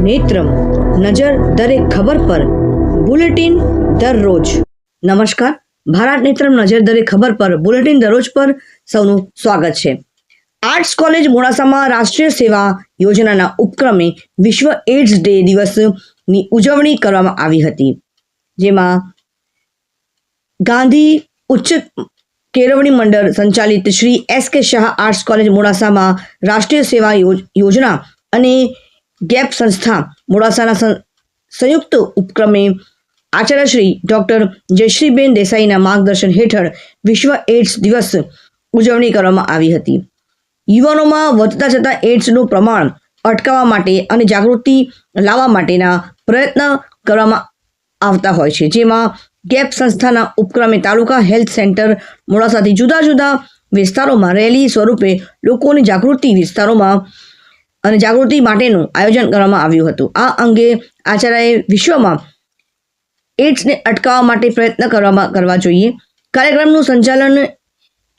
નેત્રમ નજર દરેક ખબર પર બુલેટિન દરરોજ। નમસ્કાર, ભારત નેત્રમ નજર દરેક ખબર પર બુલેટિન દરરોજ પર સૌનું સ્વાગત છે। આર્ટ્સ કોલેજ મોડાસામાં રાષ્ટ્રીય સેવા યોજનાના ઉપક્રમે વિશ્વ એઇડ્સ ડે દિવસની ઉજવણી કરવામાં આવી હતી, જેમાં ગાંધી ઉચ્ચ કેળવણી મંડળ સંચાલિત Shri S.K. Shah arts college મોડાસામાં રાષ્ટ્રીય સેવા યોજના અને ગેપ સંસ્થા મોડાસાના સંયુક્ત ઉપક્રમે આચાર્ય શ્રી ડૉક્ટર જયશ્રીબેન દેસાઈના માર્ગદર્શન હેઠળ વિશ્વ એઇડ્સ દિવસ ઉજવણી કરવામાં આવી હતી। યુવાનોમાં વધતા જતા એઇડ્સનું પ્રમાણ અટકાવવા માટે અને જાગૃતિ લાવવા માટેના પ્રયત્ન કરવામાં આવતા હોય છે, જેમાં ગેપ સંસ્થાના ઉપક્રમે તાલુકા હેલ્થ સેન્ટર મોડાસાથી જુદા જુદા વિસ્તારોમાં રેલી સ્વરૂપે લોકોની જાગૃતિ માટેનું આયોજન કરવામાં આવ્યું હતું। આ અંગે આચાર્યએ વિશ્વમાં એઇડ્સને અટકાવવા માટે પ્રયત્ન કરવા જોઈએ। કાર્યક્રમનું સંચાલન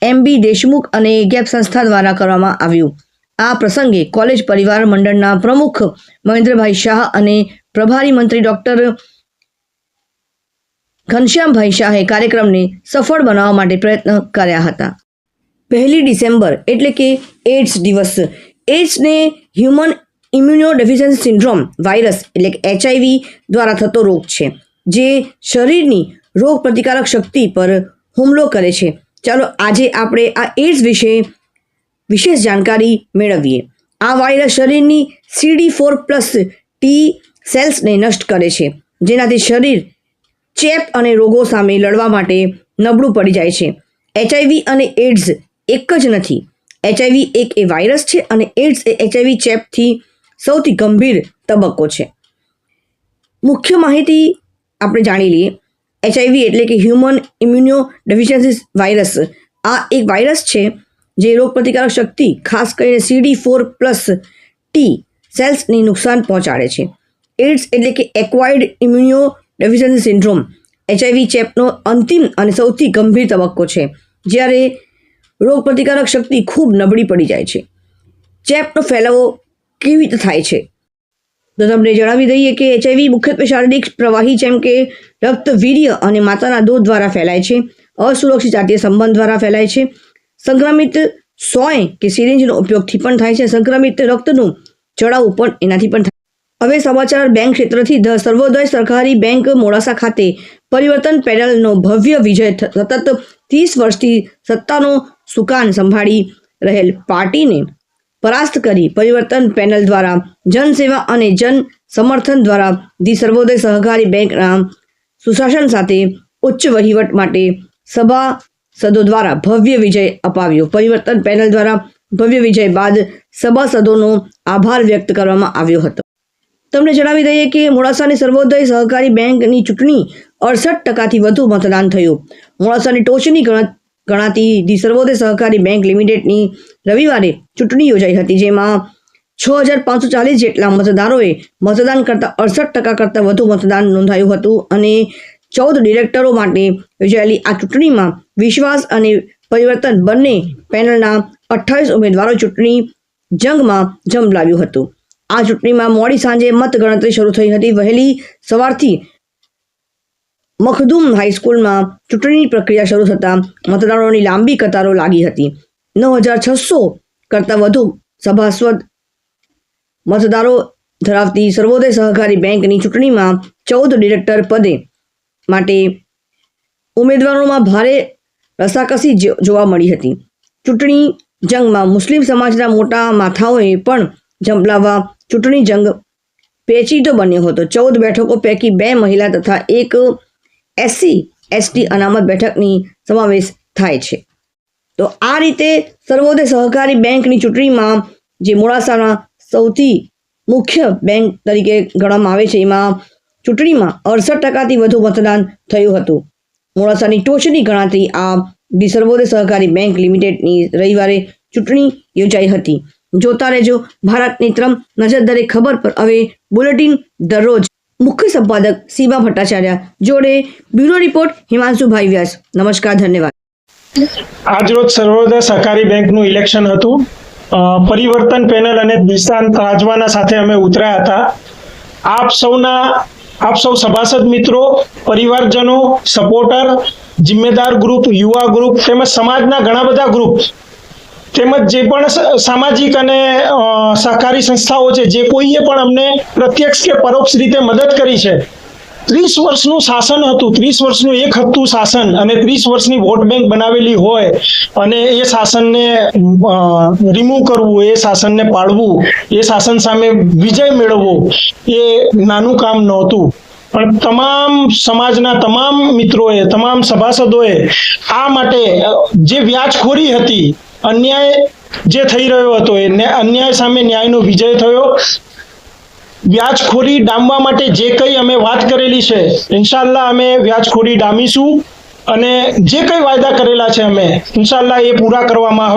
M.B. દેશમુખ અને ગેપ સંસ્થા દ્વારા કરવામાં આવ્યું। આ પ્રસંગે કોલેજ પરિવાર મંડળના પ્રમુખ મહેન્દ્રભાઈ શાહ અને પ્રભારી મંત્રી ડૉક્ટર ઘનશ્યામભાઈ શાહે કાર્યક્રમને સફળ બનાવવા માટે પ્રયત્ન કર્યા હતા। 1 ડિસેમ્બર એટલે કે એઇડ્સ દિવસ એઇડ્સને હ્યુમન ઇમ્યુનોડેફિશિયન્સી સિન્ડ્રોમ વાયરસ એટલે કે HIV દ્વારા થતો રોગ છે, જે શરીરની રોગ પ્રતિકારક શક્તિ પર હુમલો કરે છે। ચાલો આજે આપણે આ એઇડ્સ વિશે વિશેષ જાણકારી મેળવીએ। આ વાયરસ શરીરની CD4+ ટી સેલ્સને નષ્ટ કરે છે, જેનાથી શરીર ચેપ અને રોગો સામે લડવા માટે નબળું પડી જાય છે। HIV અને એઇડ્સ એક જ નથી। HIV એક એ વાયરસ છે અને એઇડ્સ એ HIV ચેપથી સૌથી ગંભીર તબક્કો છે। મુખ્ય માહિતી આપણે જાણી લઈએ। HIV એટલે કે હ્યુમન ઇમ્યુનોડેફિશિયન્સી વાયરસ આ એક વાયરસ છે જે રોગ પ્રતિકારક શક્તિ, ખાસ કરીને CD4+ ટી સેલ્સને નુકસાન પહોંચાડે છે। એઇડ્સ એટલે કે એક્વાયર્ડ ઇમ્યુનોડેફિશિયન્સી સિન્ડ્રોમ HIV ચેપનો અંતિમ અને સૌથી ગંભીર તબક્કો છે, જ્યારે રોગ પ્રતિકારક શક્તિ ખૂબ નબળી પડી જાય છે। ચેપનો ફેલાવો કેવી રીતે થાય છે તો તમને જણાવી દઈએ કે HIV મુખ્યત્વે શારીરિક પ્રવાહી જેમ કે રક્ત, વીર્ય અને માતાના દૂધ દ્વારા ફેલાય છે। અસુરક્ષિત જાતીય સંબંધ દ્વારા ફેલાય છે। સંક્રમિત સોય કે સિરિંજનો ઉપયોગથી પણ થાય છે। સંક્રમિત રક્તનું ચડાવવું પણ એનાથી પણ થાય। હવે સમાચાર બેંક ક્ષેત્રથી। સર્વોદય સહકારી બેંક મોડાસા ખાતે પરિવર્તન પેનલનો ભવ્ય વિજય। સતત 30 વર્ષથી સત્તાનો સુકાન સંભાળી રહેલ પાર્ટીને પરાસ્ત કરી પરિવર્તન પેનલ દ્વારા જનસેવા અને જન સમર્થન દ્વારા ધી સર્વોદય સહકારી બેંકના સુશાસન સાથે ઉચ્ચ વહીવટ માટે સભાસદો દ્વારા ભવ્ય વિજય અપાવ્યો। પરિવર્તન પેનલ દ્વારા ભવ્ય વિજય બાદ સભાસદોનો આભાર વ્યક્ત કરવામાં આવ્યો હતો। તમને જણાવી દઈએ કે મોડાસાની સર્વોદય સહકારી બેંકની ચૂંટણી 68% વધુ મતદાન થયું। મોડાસાની ટોચની ગણાતી ધી સર્વોદય સહકારી બેંક લિમિટેડની રવિવારે ચૂંટણી યોજાઈ હતી, જેમાં 6540 જેટલા મતદારોએ મતદાન કરતાં 68% કરતાં વધુ મતદાન નોંધાયું હતું અને 14 ડિરેક્ટરો માટે યોજાયેલી આ ચૂંટણીમાં વિશ્વાસ અને પરિવર્તન બંને પેનલના 28 ઉમેદવારો ચૂંટણી જંગમાં ઝંપલાવ્યું હતું। આ ચૂંટણીમાં મોડી સાંજે મતગણતરી શરૂ થઈ હતી। વહેલી સવારથી મખદૂમ હાઈસ્કૂલમાં ચૂંટણી પ્રક્રિયા શરૂ થતાં મતદારોની લાંબી કતારો લાગી હતી। 9600 કરતાં વધુ સભાસદ મતદારો ધરાવતી સર્વોદય સહકારી બેંકની ચૂંટણીમાં 14 ડિરેક્ટર પદે માટે ઉમેદવારોમાં ભારે રસાકસી જોવા મળી હતી। ચૂંટણી જંગમાં મુસ્લિમ સમાજના મોટા માથાઓએ પણ ઝંપલાવવા ચૂંટણી જંગ પેચીદો બન્યો હતો। 14 બેઠકો પૈકી 2 મહિલા તથા 1 SC/ST અનામત બેઠકની સમાવેશ થાય છે। તો આ રીતે સર્વોદય સહકારી બેંકની ચૂંટણીમાં જે મોડાસાના સૌથી મુખ્ય બેંક તરીકે ગણવામાં આવે છે, એમાં ચૂંટણીમાં 68%થી વધુ મતદાન થયું હતું। મોડાસાની ટોચની ગણાતી આ ધી સર્વોદય સહકારી બેંક લિમિટેડની રવિવારે ચૂંટણી યોજાઈ હતી। જોતા રહેજો ભારત નેત્રમ નજર દરેક ખબર પર। હવે બુલેટિન દરરોજ મુખ્ય સંપાદક સીમા ભટ્ટાચાર્ય જોડે બ્યુરો રિપોર્ટ હિમાંશુભાઈ વ્યાસ। નમસ્કાર, ધન્યવાદ। આજરોજ સર્વોદય સહકારી બેંકનું ઇલેક્શન હતું। પરિવર્તન પેનલ અને દિશાંત રાજવાના સાથે અમે ઉતર્યા હતા। આપ સૌ સભાસદ મિત્રો, પરિવારજનો, સપોર્ટર, જિમ્મેદાર ગ્રુપ, યુવા ગ્રુપ તેમજ સમાજના ઘણા બધા ગ્રુપ તેમજ જે પણ સામાજિક અને સહકારી સંસ્થાઓ છે, જે કોઈએ પણ અમને પ્રત્યક્ષ કે પરોક્ષ રીતે મદદ કરી છે. 30 વર્ષનું શાસન હતું, 30 વર્ષનું એક હતું શાસન, અને 30 વર્ષની વોટ બેંક બનાવેલી હોય અને એ શાસનને રિમૂવ કરવું, એ શાસનને પાડવું, એ શાસન સામે વિજય મેળવવો એ નાનું કામ નહોતું. પણ તમામ સમાજના તમામ મિત્રોએ, તમામ સભાસદોએ આ માટે જે વ્યાજખોરી હતી, અન્યાય જે થઈ રહ્યો હતો, એ અન્યાય સામે ન્યાયનો વિજય થયો. વ્યાજખોરી ડામવા માટે જે કંઈ અમે વાત કરેલી છે, ઇન્શાલ્લાહ અમે વ્યાજખોરી ડામીશું અને જે કંઈ વાયદા કરેલા છે અમે ઇન્શાલ્લાહ એ પૂરા કરવામાં.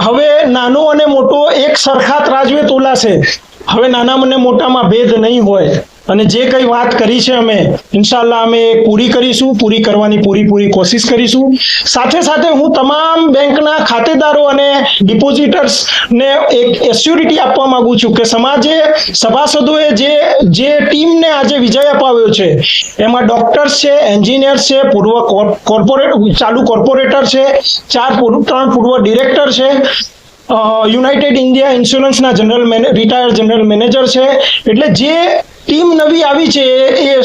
હવે નાનો અને મોટો એક સરખા ત્રાજવે તોલાશે. હવે નાના અને મોટામાં ભેદ નહીં હોય અને જે કંઈ વાત કરી છે અમે ઇન્શાલ્લાહ અમે પૂરી કરીશું, પૂરી કરવાની પૂરી કોશિશ કરીશું. સાથે સાથે હું તમામ બેંકના ખાતેદારો અને ડિપોઝિટર્સને એક એસ્યોરિટી આપવા માંગુ છું કે સમાજે, સભાસદોએ જે ટીમને આજે વિજય અપાવ્યો છે, એમાં ડોક્ટર્સ છે, એન્જિનિયર્સ છે, ચાલુ કોર્પોરેટર છે, 3 પૂર્વ ડિરેક્ટર છે, યુનાઇટેડ ઇન્ડિયા ઇન્સ્યોરન્સના રિટાયર્ડ જનરલ મેનેજર છે. એટલે જે ટીમ નવી આવી છે એ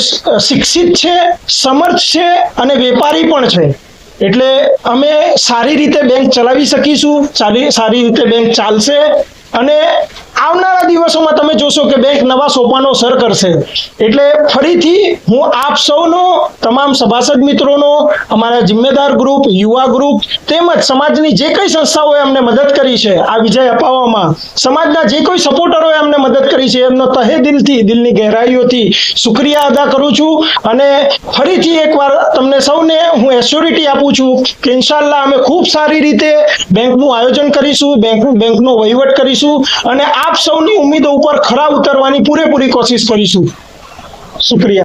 શિક્ષિત છે, સમર્થ છે અને વેપારી પણ છે. એટલે અમે સારી રીતે બેંક ચલાવી શકીશું, સારી રીતે બેંક ચાલશે અને આવનારા દિવસોમાં તમે જોશો કે બેંક નવા સોપાનો સર કરશે. એટલે ફરીથી હું આપ સૌનો, તમામ સભાસદ મિત્રોનો, અમારા જિમ્મેદાર ગ્રુપ, યુવા ગ્રુપ તેમજ સમાજની જે કઈ સંસ્થાઓએ અમને મદદ કરી છે આ વિજય અપાવવામાં, સમાજના જે કોઈ સપોર્ટરોએ અમને મદદ કરી છે, એમનો તહે દિલથી, દિલની ગહેરાઈઓથી શુક્રિયા અદા કરું છું. અને ફરીથી એકવાર તમને સૌને હું એશ્યોરિટી આપું છું કે ઇન્શાલ્લાહ અમે ખૂબ સારી રીતે બેંકનું આયોજન કરીશું, બેંકનો વહીવટ કરીશું અને આપ સૌની ઉમ્મીદો ઉપર ખરા ઉતરવાની પૂરેપૂરી કોશિશ કરીશું. શુક્રિયા.